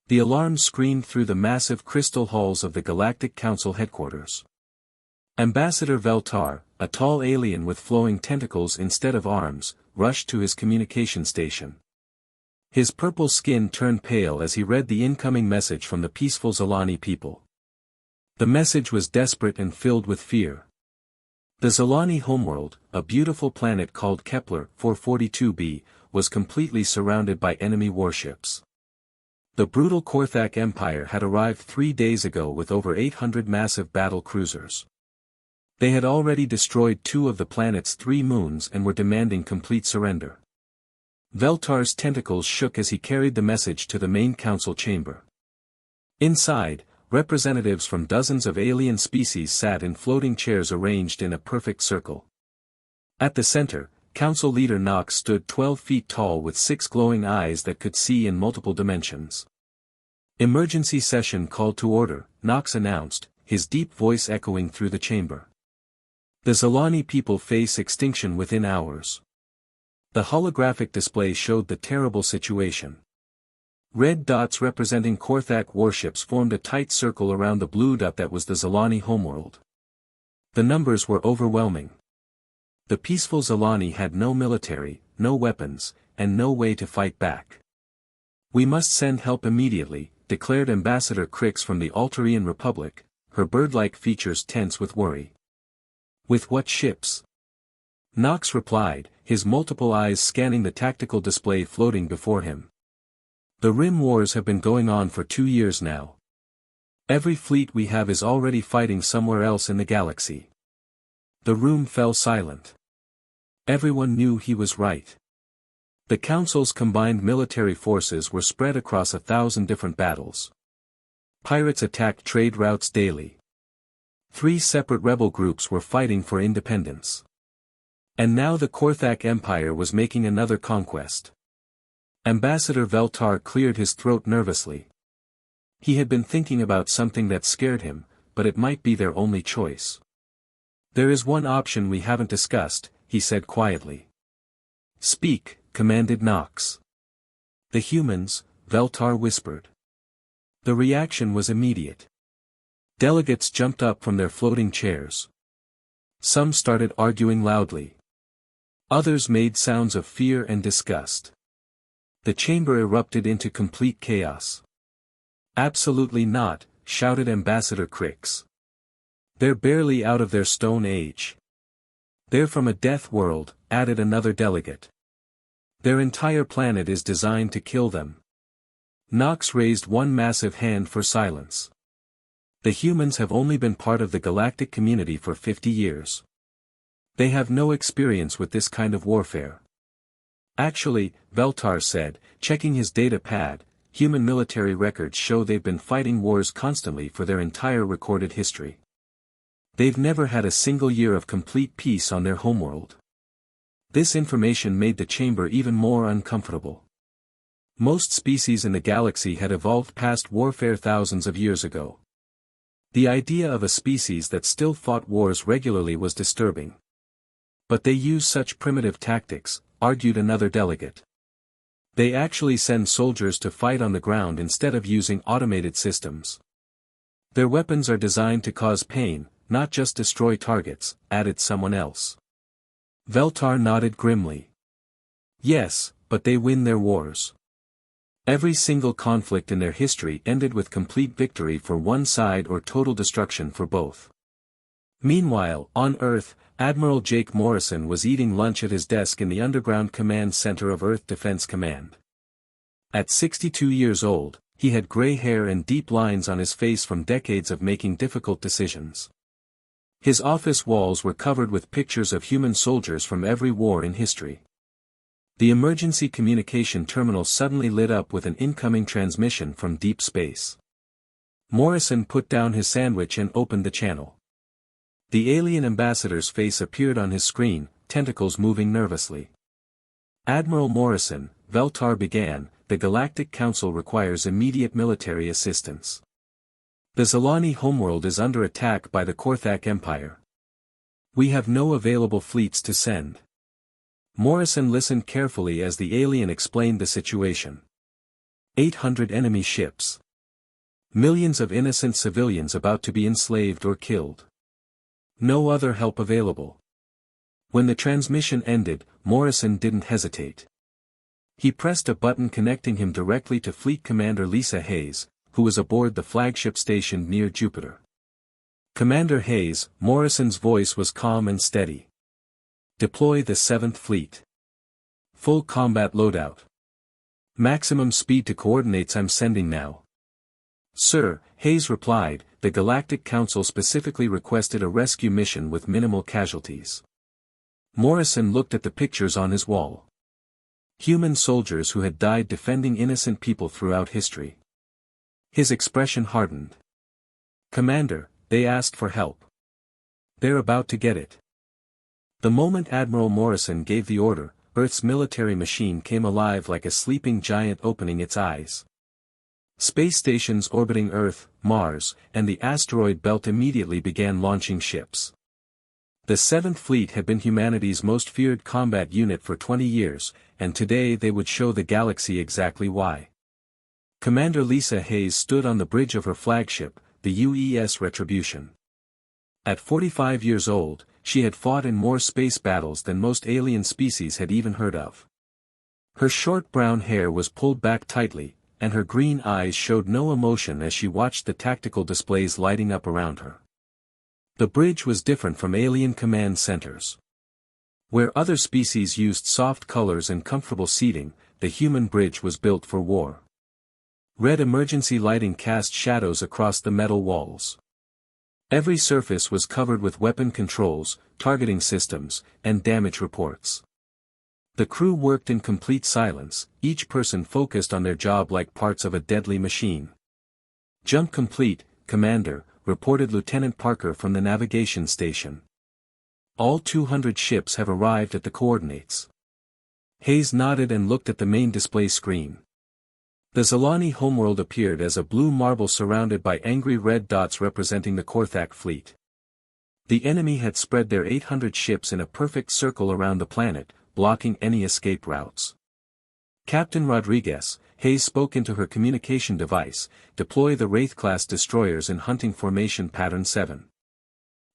The alarm screamed through the massive crystal halls of the Galactic Council headquarters. Ambassador Veltar, a tall alien with flowing tentacles instead of arms, rushed to his communication station. His purple skin turned pale as he read the incoming message from the peaceful Zolani people. The message was desperate and filled with fear. The Zolani homeworld, a beautiful planet called Kepler 442b, was completely surrounded by enemy warships. The brutal Korthak Empire had arrived 3 days ago with over 800 massive battle cruisers. They had already destroyed 2 of the planet's 3 moons and were demanding complete surrender. Veltar's tentacles shook as he carried the message to the main council chamber. Inside, representatives from dozens of alien species sat in floating chairs arranged in a perfect circle. At the center, council leader Nox stood 12 feet tall with 6 glowing eyes that could see in multiple dimensions. "Emergency session called to order," Nox announced, his deep voice echoing through the chamber. "The Zolani people face extinction within hours." The holographic display showed the terrible situation. Red dots representing Korthak warships formed a tight circle around the blue dot that was the Zolani homeworld. The numbers were overwhelming. The peaceful Zolani had no military, no weapons, and no way to fight back. "We must send help immediately," declared Ambassador Crix from the Altarian Republic, her bird-like features tense with worry. "With what ships?" Nox replied, his multiple eyes scanning the tactical display floating before him. "The Rim Wars have been going on for 2 years now. Every fleet we have is already fighting somewhere else in the galaxy." The room fell silent. Everyone knew he was right. The Council's combined military forces were spread across 1,000 different battles. Pirates attacked trade routes daily. 3 separate rebel groups were fighting for independence. And now the Korthak Empire was making another conquest. Ambassador Veltar cleared his throat nervously. He had been thinking about something that scared him, but it might be their only choice. "There is one option we haven't discussed," he said quietly. "Speak," commanded Nox. "The humans," Veltar whispered. The reaction was immediate. Delegates jumped up from their floating chairs. Some started arguing loudly. Others made sounds of fear and disgust. The chamber erupted into complete chaos. "Absolutely not," shouted Ambassador Crix. "They're barely out of their stone age." "They're from a death world," added another delegate. "Their entire planet is designed to kill them." Nox raised one massive hand for silence. "The humans have only been part of the galactic community for 50 years. They have no experience with this kind of warfare." "Actually," Veltar said, checking his data pad, "human military records show they've been fighting wars constantly for their entire recorded history. They've never had a single year of complete peace on their homeworld." This information made the chamber even more uncomfortable. Most species in the galaxy had evolved past warfare thousands of years ago. The idea of a species that still fought wars regularly was disturbing. "But they use such primitive tactics," argued another delegate. "They actually send soldiers to fight on the ground instead of using automated systems. Their weapons are designed to cause pain, not just destroy targets," added someone else. Veltar nodded grimly. "Yes, but they win their wars. Every single conflict in their history ended with complete victory for one side or total destruction for both." Meanwhile, on Earth, Admiral Jake Morrison was eating lunch at his desk in the underground command center of Earth Defense Command. At 62 years old, he had gray hair and deep lines on his face from decades of making difficult decisions. His office walls were covered with pictures of human soldiers from every war in history. The emergency communication terminal suddenly lit up with an incoming transmission from deep space. Morrison put down his sandwich and opened the channel. The alien ambassador's face appeared on his screen, tentacles moving nervously. "Admiral Morrison," Veltar began, "the Galactic Council requires immediate military assistance. The Zolani homeworld is under attack by the Korthak Empire. We have no available fleets to send." Morrison listened carefully as the alien explained the situation. 800 enemy ships. Millions of innocent civilians about to be enslaved or killed. No other help available. When the transmission ended, Morrison didn't hesitate. He pressed a button connecting him directly to Fleet Commander Lisa Hayes, who was aboard the flagship stationed near Jupiter. "Commander Hayes," Morrison's voice was calm and steady. "Deploy the 7th Fleet. Full combat loadout. Maximum speed to coordinates I'm sending now." "Sir," Hayes replied, "the Galactic Council specifically requested a rescue mission with minimal casualties." Morrison looked at the pictures on his wall. Human soldiers who had died defending innocent people throughout history. His expression hardened. "Commander, they asked for help. They're about to get it." The moment Admiral Morrison gave the order, Earth's military machine came alive like a sleeping giant opening its eyes. Space stations orbiting Earth, Mars, and the asteroid belt immediately began launching ships. The 7th Fleet had been humanity's most feared combat unit for 20 years, and today they would show the galaxy exactly why. Commander Lisa Hayes stood on the bridge of her flagship, the UES Retribution. At 45 years old, she had fought in more space battles than most alien species had even heard of. Her short brown hair was pulled back tightly, and her green eyes showed no emotion as she watched the tactical displays lighting up around her. The bridge was different from alien command centers. Where other species used soft colors and comfortable seating, the human bridge was built for war. Red emergency lighting cast shadows across the metal walls. Every surface was covered with weapon controls, targeting systems, and damage reports. The crew worked in complete silence, each person focused on their job like parts of a deadly machine. "Jump complete, Commander," reported Lieutenant Parker from the navigation station. "All 200 ships have arrived at the coordinates." Hayes nodded and looked at the main display screen. The Zalani homeworld appeared as a blue marble surrounded by angry red dots representing the Korthak fleet. The enemy had spread their 800 ships in a perfect circle around the planet, blocking any escape routes. "Captain Rodriguez," Hayes spoke into her communication device, "deploy the Wraith-class destroyers in hunting formation pattern 7.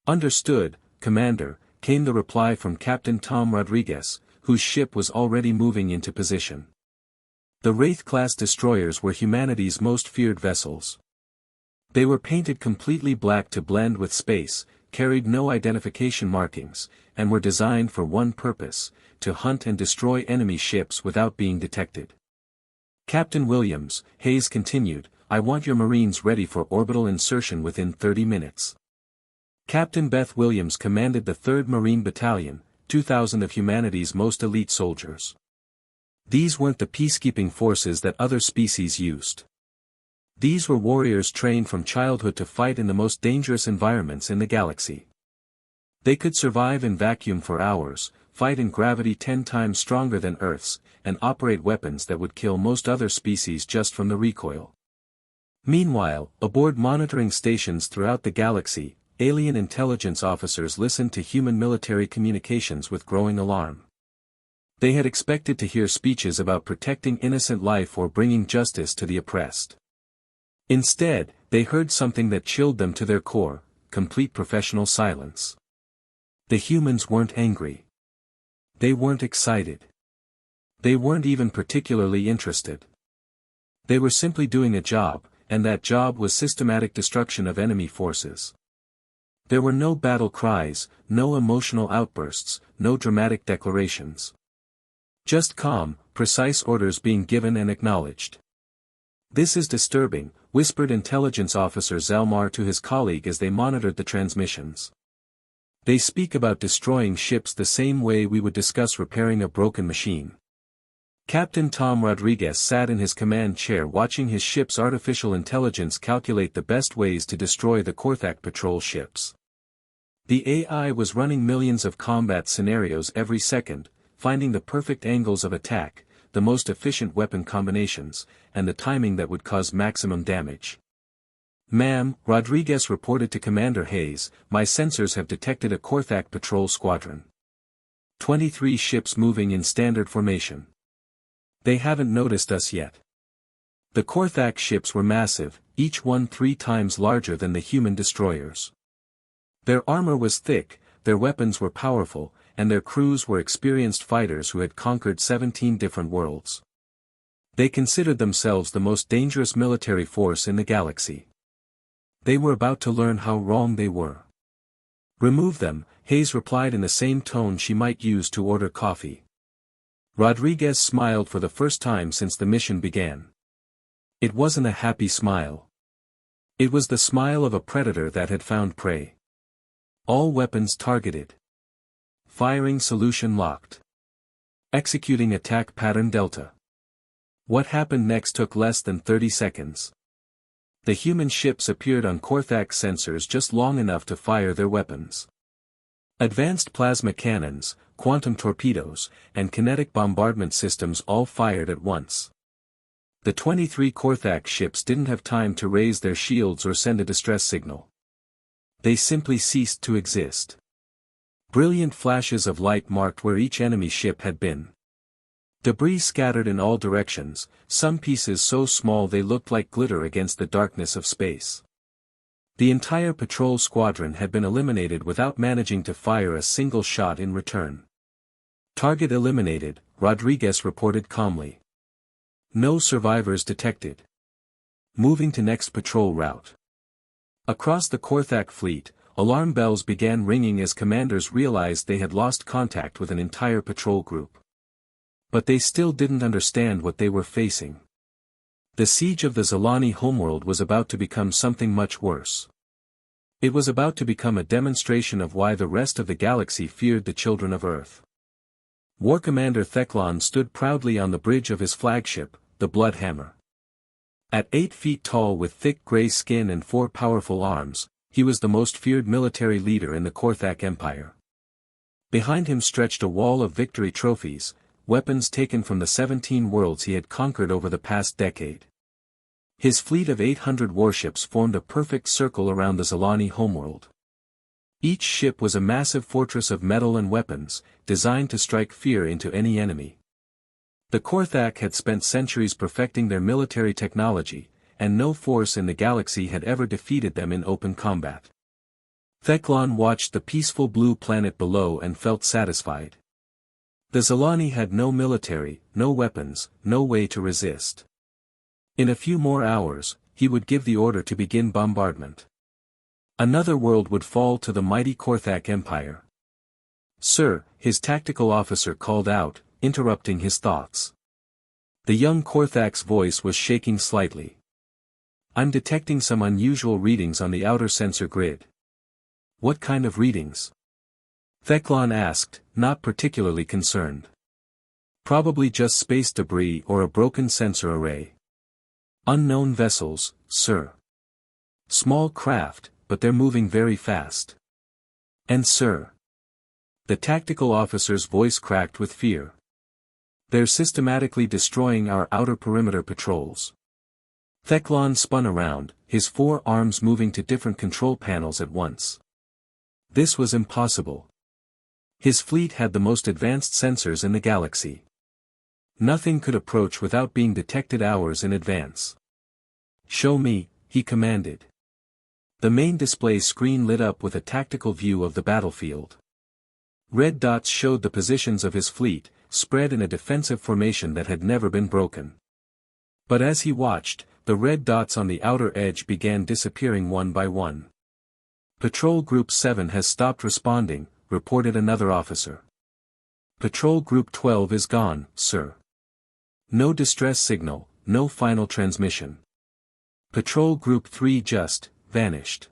"Understood, Commander," came the reply from Captain Tom Rodriguez, whose ship was already moving into position. The Wraith-class destroyers were humanity's most feared vessels. They were painted completely black to blend with space, carried no identification markings, and were designed for one purpose: to hunt and destroy enemy ships without being detected. "Captain Williams," Hayes continued, "I want your Marines ready for orbital insertion within 30 minutes. Captain Beth Williams commanded the 3rd Marine Battalion, 2,000 of humanity's most elite soldiers. These weren't the peacekeeping forces that other species used. These were warriors trained from childhood to fight in the most dangerous environments in the galaxy. They could survive in vacuum for hours, fight in gravity 10 times stronger than Earth's, and operate weapons that would kill most other species just from the recoil." Meanwhile, aboard monitoring stations throughout the galaxy, alien intelligence officers listened to human military communications with growing alarm. They had expected to hear speeches about protecting innocent life or bringing justice to the oppressed. Instead, they heard something that chilled them to their core: complete professional silence. The humans weren't angry. They weren't excited. They weren't even particularly interested. They were simply doing a job, and that job was systematic destruction of enemy forces. There were no battle cries, no emotional outbursts, no dramatic declarations. Just calm, precise orders being given and acknowledged. "This is disturbing," whispered intelligence officer Zalmar to his colleague as they monitored the transmissions. "They speak about destroying ships the same way we would discuss repairing a broken machine." Captain Tom Rodriguez sat in his command chair watching his ship's artificial intelligence calculate the best ways to destroy the Korthak patrol ships. The AI was running millions of combat scenarios every second, finding the perfect angles of attack, the most efficient weapon combinations, and the timing that would cause maximum damage. "Ma'am," Rodriguez reported to Commander Hayes, "my sensors have detected a Korthak patrol squadron. 23 ships moving in standard formation. They haven't noticed us yet. The Korthak ships were massive, each one 3 times larger than the human destroyers. Their armor was thick, their weapons were powerful, and their crews were experienced fighters who had conquered 17 different worlds. They considered themselves the most dangerous military force in the galaxy. They were about to learn how wrong they were. "Remove them," Hayes replied in the same tone she might use to order coffee. Rodriguez smiled for the first time since the mission began. It wasn't a happy smile. It was the smile of a predator that had found prey. All weapons targeted. Firing solution locked. Executing attack pattern Delta. What happened next took less than 30 seconds. The human ships appeared on Korthak sensors just long enough to fire their weapons. Advanced plasma cannons, quantum torpedoes, and kinetic bombardment systems all fired at once. The 23 Korthak ships didn't have time to raise their shields or send a distress signal. They simply ceased to exist. Brilliant flashes of light marked where each enemy ship had been. Debris scattered in all directions, some pieces so small they looked like glitter against the darkness of space. The entire patrol squadron had been eliminated without managing to fire a single shot in return. "Target eliminated," Rodriguez reported calmly. "No survivors detected. Moving to next patrol route." Across the Korthak fleet, alarm bells began ringing as commanders realized they had lost contact with an entire patrol group. But they still didn't understand what they were facing. The siege of the Zalani homeworld was about to become something much worse. It was about to become a demonstration of why the rest of the galaxy feared the children of Earth. War Commander Theklan stood proudly on the bridge of his flagship, the Bloodhammer. At 8 feet tall with thick gray skin and 4 powerful arms, he was the most feared military leader in the Korthak Empire. Behind him stretched a wall of victory trophies, weapons taken from the 17 worlds he had conquered over the past decade. His fleet of 800 warships formed a perfect circle around the Zalani homeworld. Each ship was a massive fortress of metal and weapons, designed to strike fear into any enemy. The Korthak had spent centuries perfecting their military technology, and no force in the galaxy had ever defeated them in open combat. Theklan watched the peaceful blue planet below and felt satisfied. The Zalani had no military, no weapons, no way to resist. In a few more hours, he would give the order to begin bombardment. Another world would fall to the mighty Korthak Empire. "Sir," his tactical officer called out, interrupting his thoughts. The young Korthak's voice was shaking slightly. "I'm detecting some unusual readings on the outer sensor grid." "What kind of readings?" Theklan asked, not particularly concerned. "Probably just space debris or a broken sensor array." "Unknown vessels, sir." "Small craft, but they're moving very fast." "And sir." The tactical officer's voice cracked with fear. "They're systematically destroying our outer perimeter patrols." Theklan spun around, his 4 arms moving to different control panels at once. This was impossible. His fleet had the most advanced sensors in the galaxy. Nothing could approach without being detected hours in advance. "Show me," he commanded. The main display screen lit up with a tactical view of the battlefield. Red dots showed the positions of his fleet, spread in a defensive formation that had never been broken. But as he watched, the red dots on the outer edge began disappearing one by one. "Patrol Group 7 has stopped responding," reported another officer. "Patrol Group 12 is gone, sir. No distress signal, no final transmission. Patrol Group 3 just vanished."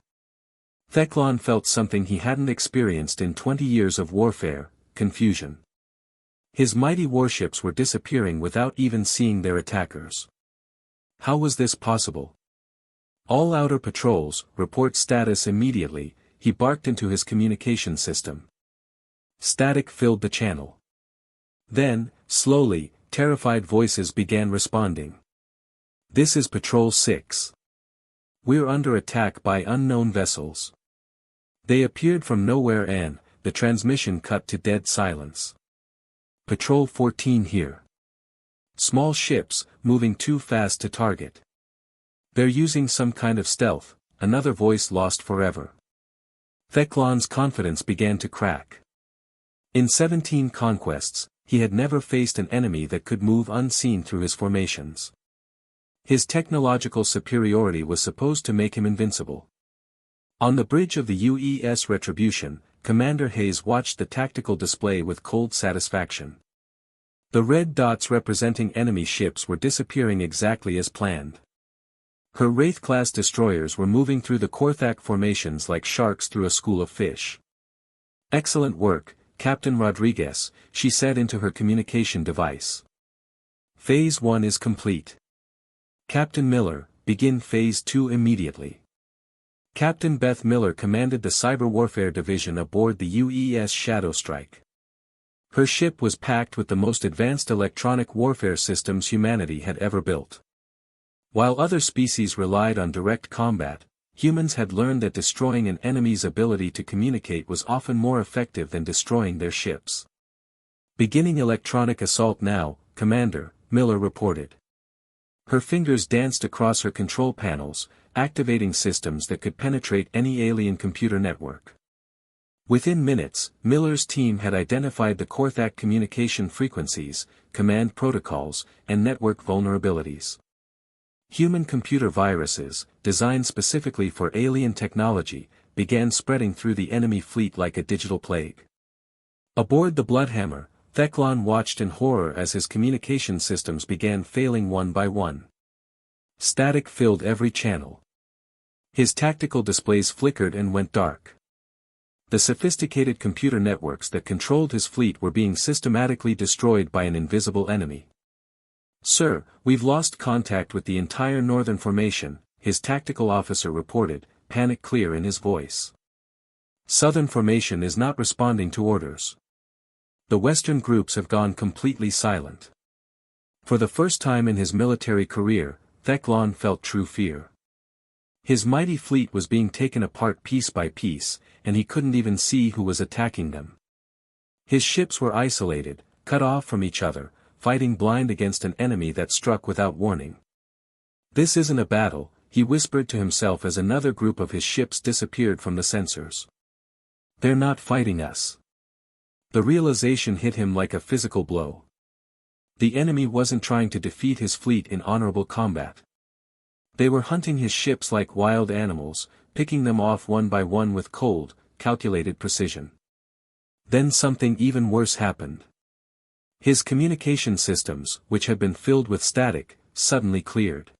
Theklan felt something he hadn't experienced in 20 years of warfare: confusion. His mighty warships were disappearing without even seeing their attackers. How was this possible? "All outer patrols, report status immediately," he barked into his communication system. Static filled the channel. Then, slowly, terrified voices began responding. "This is Patrol 6. We're under attack by unknown vessels. They appeared from nowhere and," the transmission cut to dead silence. "Patrol 14 here. Small ships, moving too fast to target. They're using some kind of stealth, another voice lost forever. Theklan's confidence began to crack. In 17 conquests, he had never faced an enemy that could move unseen through his formations. His technological superiority was supposed to make him invincible. On the bridge of the UES Retribution, Commander Hayes watched the tactical display with cold satisfaction. The red dots representing enemy ships were disappearing exactly as planned. Her Wraith-class destroyers were moving through the Korthak formations like sharks through a school of fish. "Excellent work, Captain Rodriguez," she said into her communication device. "Phase 1 is complete. Captain Miller, begin Phase 2 immediately." Captain Beth Miller commanded the Cyber Warfare Division aboard the UES Shadow Strike. Her ship was packed with the most advanced electronic warfare systems humanity had ever built. While other species relied on direct combat, humans had learned that destroying an enemy's ability to communicate was often more effective than destroying their ships. "Beginning electronic assault now, Commander," Miller reported. Her fingers danced across her control panels, activating systems that could penetrate any alien computer network. Within minutes, Miller's team had identified the Korthak communication frequencies, command protocols, and network vulnerabilities. Human-computer viruses, designed specifically for alien technology, began spreading through the enemy fleet like a digital plague. Aboard the Bloodhammer, Theklan watched in horror as his communication systems began failing one by one. Static filled every channel. His tactical displays flickered and went dark. The sophisticated computer networks that controlled his fleet were being systematically destroyed by an invisible enemy. "Sir, we've lost contact with the entire northern formation," his tactical officer reported, panic clear in his voice. "Southern formation is not responding to orders. The western groups have gone completely silent." For the first time in his military career, Theklan felt true fear. His mighty fleet was being taken apart piece by piece, and he couldn't even see who was attacking them. His ships were isolated, cut off from each other, fighting blind against an enemy that struck without warning. "This isn't a battle," he whispered to himself as another group of his ships disappeared from the sensors. "They're not fighting us." The realization hit him like a physical blow. The enemy wasn't trying to defeat his fleet in honorable combat. They were hunting his ships like wild animals, picking them off one by one with cold, calculated precision. Then something even worse happened. His communication systems, which had been filled with static, suddenly cleared.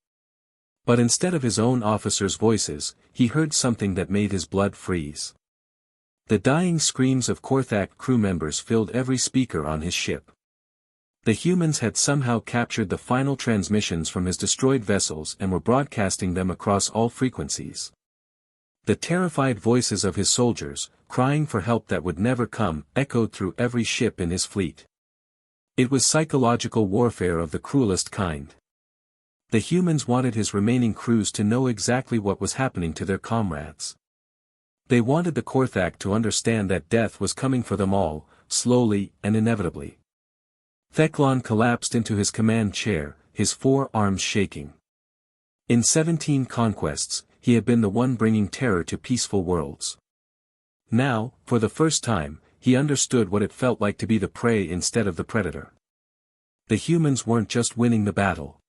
But instead of his own officers' voices, he heard something that made his blood freeze. The dying screams of Korthak crew members filled every speaker on his ship. The humans had somehow captured the final transmissions from his destroyed vessels and were broadcasting them across all frequencies. The terrified voices of his soldiers, crying for help that would never come, echoed through every ship in his fleet. It was psychological warfare of the cruelest kind. The humans wanted his remaining crews to know exactly what was happening to their comrades. They wanted the Korthak to understand that death was coming for them all, slowly and inevitably. Theklan collapsed into his command chair, his 4 arms shaking. In 17 conquests, he had been the one bringing terror to peaceful worlds. Now, for the first time, he understood what it felt like to be the prey instead of the predator. The humans weren't just winning the battle.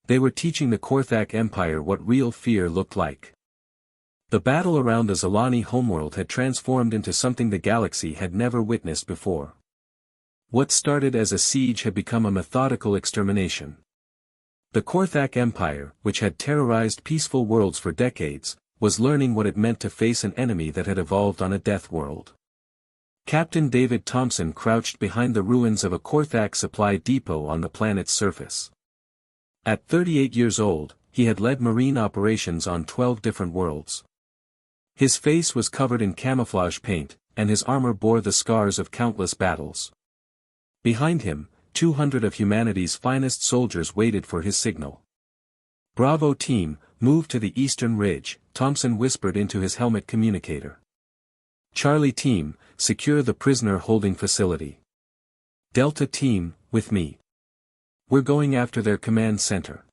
They were teaching the Korthak Empire what real fear looked like. The battle around the Zalani homeworld had transformed into something the galaxy had never witnessed before. What started as a siege had become a methodical extermination. The Korthak Empire, which had terrorized peaceful worlds for decades, was learning what it meant to face an enemy that had evolved on a death world. Captain David Thompson crouched behind the ruins of a Korthak supply depot on the planet's surface. At 38 years old, he had led marine operations on 12 different worlds. His face was covered in camouflage paint, and his armor bore the scars of countless battles. Behind him, 200 of humanity's finest soldiers waited for his signal. "Bravo team, move to the eastern ridge," Thompson whispered into his helmet communicator. "Charlie team, secure the prisoner holding facility. Delta team, with me. We're going after their command center.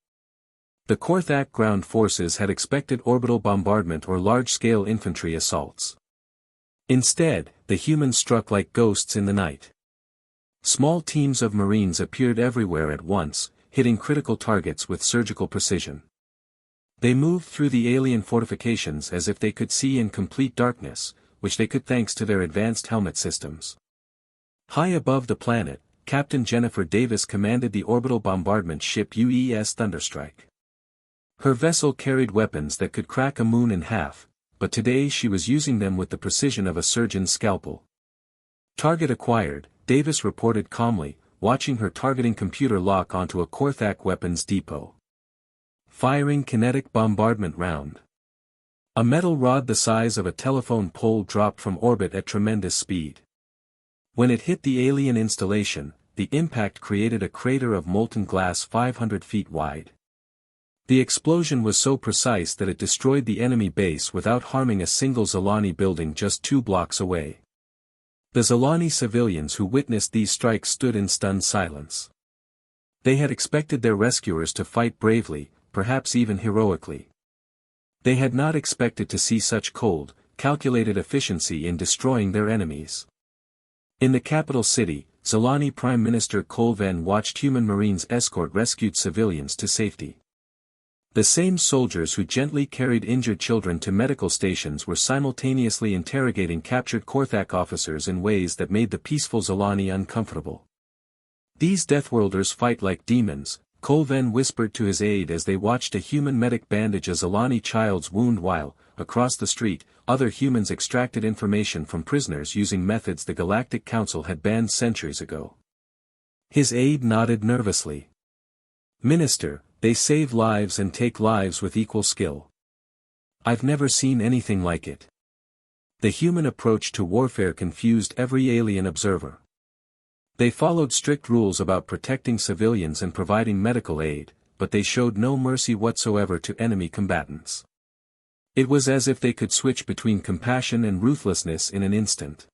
The Korthak ground forces had expected orbital bombardment or large-scale infantry assaults. Instead, the humans struck like ghosts in the night. Small teams of Marines appeared everywhere at once, hitting critical targets with surgical precision. They moved through the alien fortifications as if they could see in complete darkness, which they could thanks to their advanced helmet systems. High above the planet, Captain Jennifer Davis commanded the orbital bombardment ship UES Thunderstrike. Her vessel carried weapons that could crack a moon in half, but today she was using them with the precision of a surgeon's scalpel. Target acquired, Davis reported calmly, watching her targeting computer lock onto a Korthak weapons depot. Firing kinetic bombardment round. A metal rod the size of a telephone pole dropped from orbit at tremendous speed. When it hit the alien installation, the impact created a crater of molten glass 500 feet wide. The explosion was so precise that it destroyed the enemy base without harming a single Zalani building just 2 blocks away. The Zalani civilians who witnessed these strikes stood in stunned silence. They had expected their rescuers to fight bravely, perhaps even heroically. They had not expected to see such cold, calculated efficiency in destroying their enemies. In the capital city, Zalani Prime Minister Kolven watched human Marines escort rescued civilians to safety. The same soldiers who gently carried injured children to medical stations were simultaneously interrogating captured Korthak officers in ways that made the peaceful Zalani uncomfortable. These Deathworlders fight like demons, Kolven whispered to his aide as they watched a human medic bandage a Zalani child's wound while, across the street, other humans extracted information from prisoners using methods the Galactic Council had banned centuries ago. His aide nodded nervously. Minister, they save lives and take lives with equal skill. I've never seen anything like it. The human approach to warfare confused every alien observer. They followed strict rules about protecting civilians and providing medical aid, but they showed no mercy whatsoever to enemy combatants. It was as if they could switch between compassion and ruthlessness in an instant.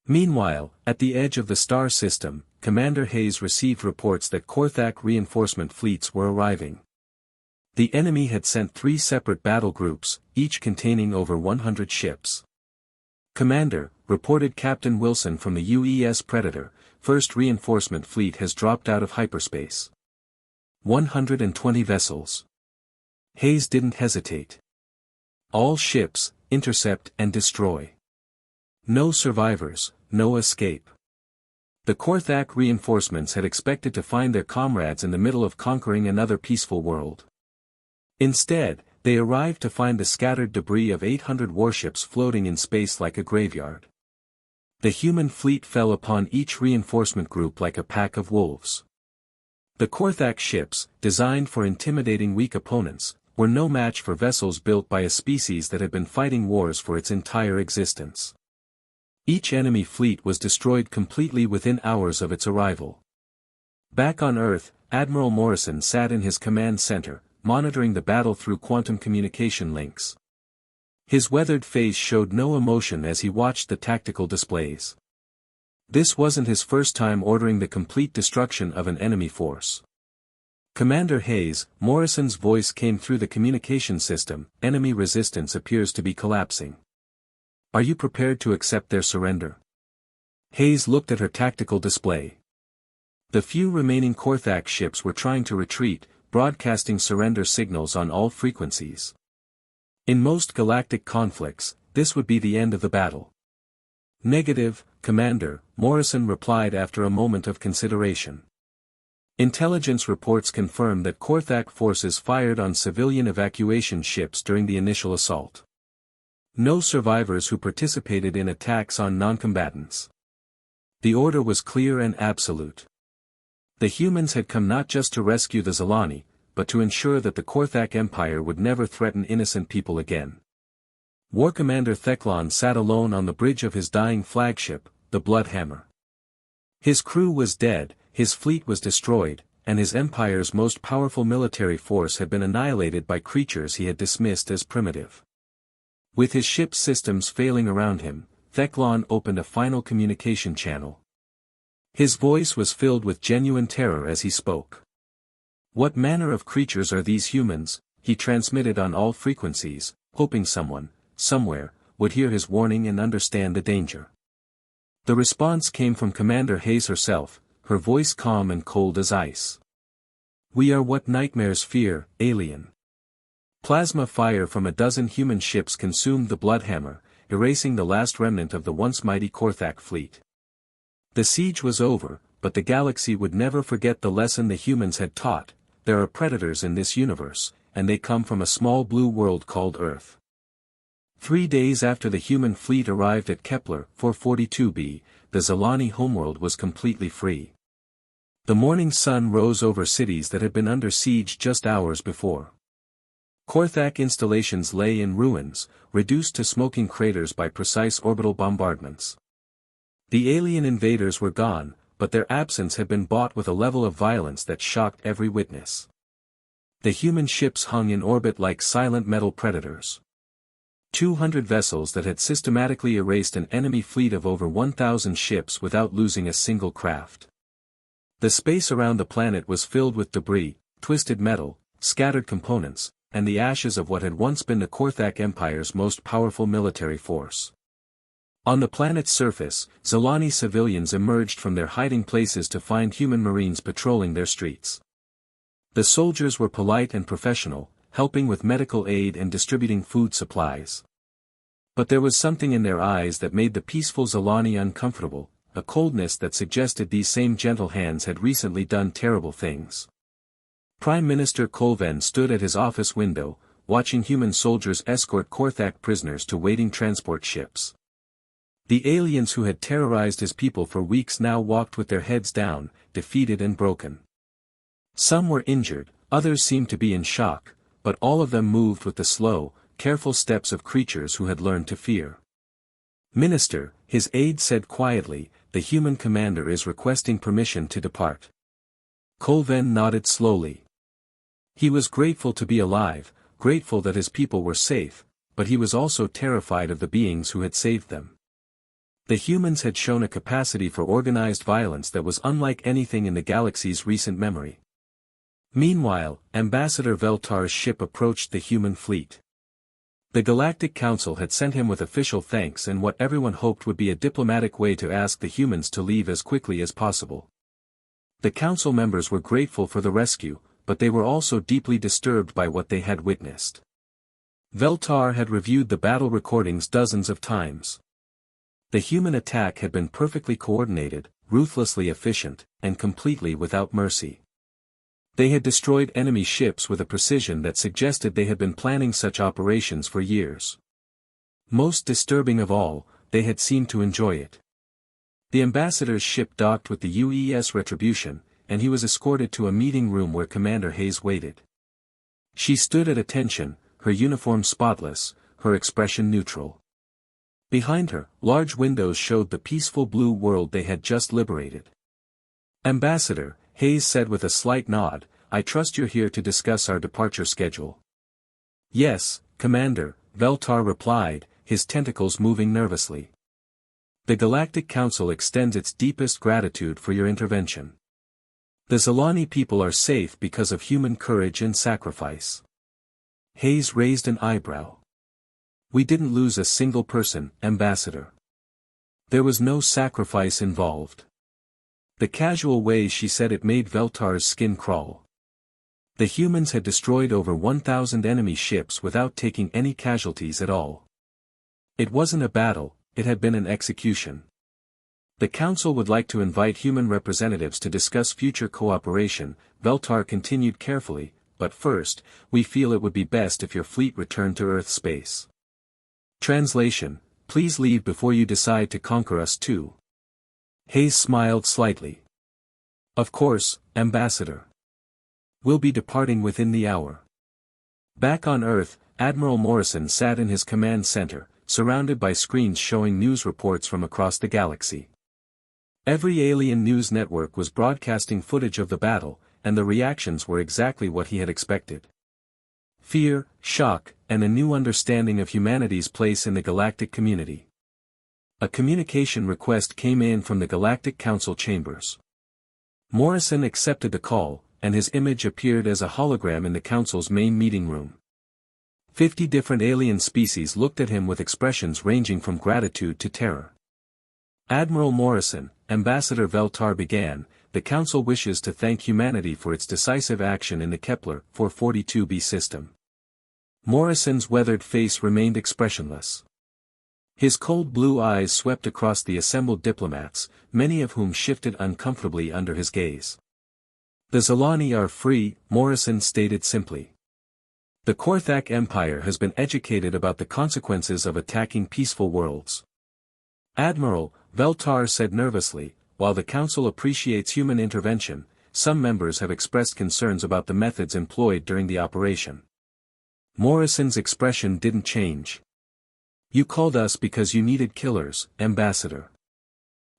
Meanwhile, at the edge of the star system, Commander Hayes received reports that Korthak reinforcement fleets were arriving. The enemy had sent 3 separate battle groups, each containing over 100 ships. Commander, reported Captain Wilson from the UES Predator, first reinforcement fleet has dropped out of hyperspace. 120 vessels. Hayes didn't hesitate. All ships, intercept and destroy. No survivors, no escape. The Korthak reinforcements had expected to find their comrades in the middle of conquering another peaceful world. Instead, they arrived to find the scattered debris of 800 warships floating in space like a graveyard. The human fleet fell upon each reinforcement group like a pack of wolves. The Korthak ships, designed for intimidating weak opponents, were no match for vessels built by a species that had been fighting wars for its entire existence. Each enemy fleet was destroyed completely within hours of its arrival. Back on Earth, Admiral Morrison sat in his command center, monitoring the battle through quantum communication links. His weathered face showed no emotion as he watched the tactical displays. This wasn't his first time ordering the complete destruction of an enemy force. Commander Hayes, Morrison's voice came through the communication system, enemy resistance appears to be collapsing. Are you prepared to accept their surrender? Hayes looked at her tactical display. The few remaining Korthak ships were trying to retreat, broadcasting surrender signals on all frequencies. In most galactic conflicts, this would be the end of the battle. Negative, Commander, Morrison replied after a moment of consideration. Intelligence reports confirm that Korthak forces fired on civilian evacuation ships during the initial assault. No survivors who participated in attacks on noncombatants. The order was clear and absolute. The humans had come not just to rescue the Zalani, but to ensure that the Korthak Empire would never threaten innocent people again. War Commander Theclon sat alone on the bridge of his dying flagship, the Bloodhammer. His crew was dead, his fleet was destroyed, and his empire's most powerful military force had been annihilated by creatures he had dismissed as primitive. With his ship's systems failing around him, Theclon opened a final communication channel. His voice was filled with genuine terror as he spoke. "What manner of creatures are these humans?" he transmitted on all frequencies, hoping someone, somewhere, would hear his warning and understand the danger. The response came from Commander Hayes herself, her voice calm and cold as ice. "We are what nightmares fear, alien." Plasma fire from a dozen human ships consumed the Bloodhammer, erasing the last remnant of the once mighty Korthak fleet. The siege was over, but the galaxy would never forget the lesson the humans had taught: there are predators in this universe, and they come from a small blue world called Earth. 3 days after the human fleet arrived at Kepler 442b, the Zalani homeworld was completely free. The morning sun rose over cities that had been under siege just hours before. Korthak installations lay in ruins, reduced to smoking craters by precise orbital bombardments. The alien invaders were gone, but their absence had been bought with a level of violence that shocked every witness. The human ships hung in orbit like silent metal predators. 200 vessels that had systematically erased an enemy fleet of over 1,000 ships without losing a single craft. The space around the planet was filled with debris, twisted metal, scattered components, and the ashes of what had once been the Korthak Empire's most powerful military force. On the planet's surface, Zalani civilians emerged from their hiding places to find human marines patrolling their streets. The soldiers were polite and professional, helping with medical aid and distributing food supplies. But there was something in their eyes that made the peaceful Zalani uncomfortable, a coldness that suggested these same gentle hands had recently done terrible things. Prime Minister Colven stood at his office window, watching human soldiers escort Korthak prisoners to waiting transport ships. The aliens who had terrorized his people for weeks now walked with their heads down, defeated and broken. Some were injured, others seemed to be in shock, but all of them moved with the slow, careful steps of creatures who had learned to fear. "Minister," his aide said quietly, "the human commander is requesting permission to depart." Colven nodded slowly. He was grateful to be alive, grateful that his people were safe, but he was also terrified of the beings who had saved them. The humans had shown a capacity for organized violence that was unlike anything in the galaxy's recent memory. Meanwhile, Ambassador Veltar's ship approached the human fleet. The Galactic Council had sent him with official thanks and what everyone hoped would be a diplomatic way to ask the humans to leave as quickly as possible. The council members were grateful for the rescue, but they were also deeply disturbed by what they had witnessed. Veltar had reviewed the battle recordings dozens of times. The human attack had been perfectly coordinated, ruthlessly efficient, and completely without mercy. They had destroyed enemy ships with a precision that suggested they had been planning such operations for years. Most disturbing of all, they had seemed to enjoy it. The ambassador's ship docked with the UES Retribution, and he was escorted to a meeting room where Commander Hayes waited. She stood at attention, her uniform spotless, her expression neutral. Behind her, large windows showed the peaceful blue world they had just liberated. "Ambassador," Hayes said with a slight nod, "I trust you're here to discuss our departure schedule." "Yes, Commander," Veltar replied, his tentacles moving nervously. "The Galactic Council extends its deepest gratitude for your intervention. The Zalani people are safe because of human courage and sacrifice." Hayes raised an eyebrow. "We didn't lose a single person, Ambassador. There was no sacrifice involved." The casual way she said it made Veltar's skin crawl. The humans had destroyed over 1,000 enemy ships without taking any casualties at all. It wasn't a battle, it had been an execution. "The Council would like to invite human representatives to discuss future cooperation," Veltar continued carefully, "but first, we feel it would be best if your fleet returned to Earth space. Translation: please leave before you decide to conquer us too." Hayes smiled slightly. "Of course, Ambassador. We'll be departing within the hour." Back on Earth, Admiral Morrison sat in his command center, surrounded by screens showing news reports from across the galaxy. Every alien news network was broadcasting footage of the battle, and the reactions were exactly what he had expected. Fear, shock, and a new understanding of humanity's place in the galactic community. A communication request came in from the Galactic Council chambers. Morrison accepted the call, and his image appeared as a hologram in the Council's main meeting room. 50 different alien species looked at him with expressions ranging from gratitude to terror. Admiral Morrison, Ambassador Veltar began, the Council wishes to thank humanity for its decisive action in the Kepler 442b system. Morrison's weathered face remained expressionless. His cold blue eyes swept across the assembled diplomats, many of whom shifted uncomfortably under his gaze. The Zalani are free, Morrison stated simply. The Korthak Empire has been educated about the consequences of attacking peaceful worlds. Admiral, Veltar said nervously, while the Council appreciates human intervention, some members have expressed concerns about the methods employed during the operation. Morrison's expression didn't change. You called us because you needed killers, Ambassador.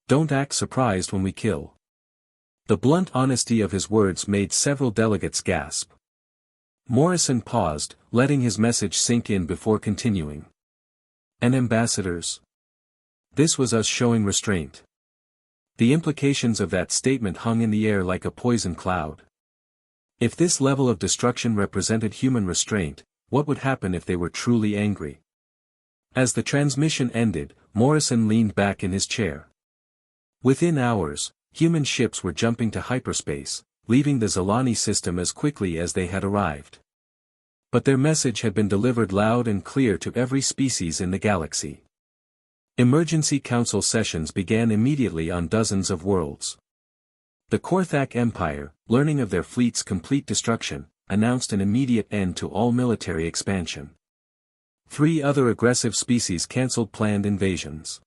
Don't act surprised when we kill. The blunt honesty of his words made several delegates gasp. Morrison paused, letting his message sink in before continuing. And ambassadors? This was us showing restraint. The implications of that statement hung in the air like a poison cloud. If this level of destruction represented human restraint, what would happen if they were truly angry? As the transmission ended, Morrison leaned back in his chair. Within hours, human ships were jumping to hyperspace, leaving the Zalani system as quickly as they had arrived. But their message had been delivered loud and clear to every species in the galaxy. Emergency Council sessions began immediately on dozens of worlds. The Korthak Empire, learning of their fleet's complete destruction, announced an immediate end to all military expansion. 3 other aggressive species cancelled planned invasions.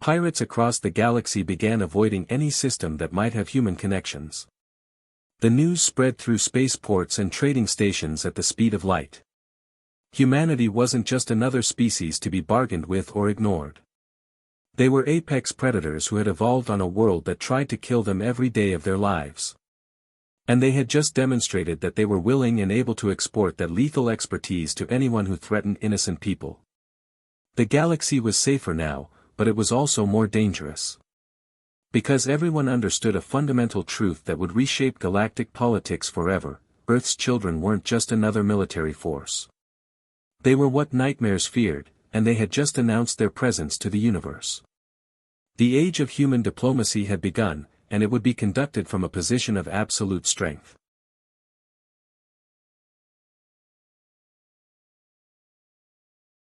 Pirates across the galaxy began avoiding any system that might have human connections. The news spread through spaceports and trading stations at the speed of light. Humanity wasn't just another species to be bargained with or ignored. They were apex predators who had evolved on a world that tried to kill them every day of their lives. And they had just demonstrated that they were willing and able to export that lethal expertise to anyone who threatened innocent people. The galaxy was safer now, but it was also more dangerous. Because everyone understood a fundamental truth that would reshape galactic politics forever, Earth's children weren't just another military force. They were what nightmares feared, and they had just announced their presence to the universe. The age of human diplomacy had begun, and it would be conducted from a position of absolute strength.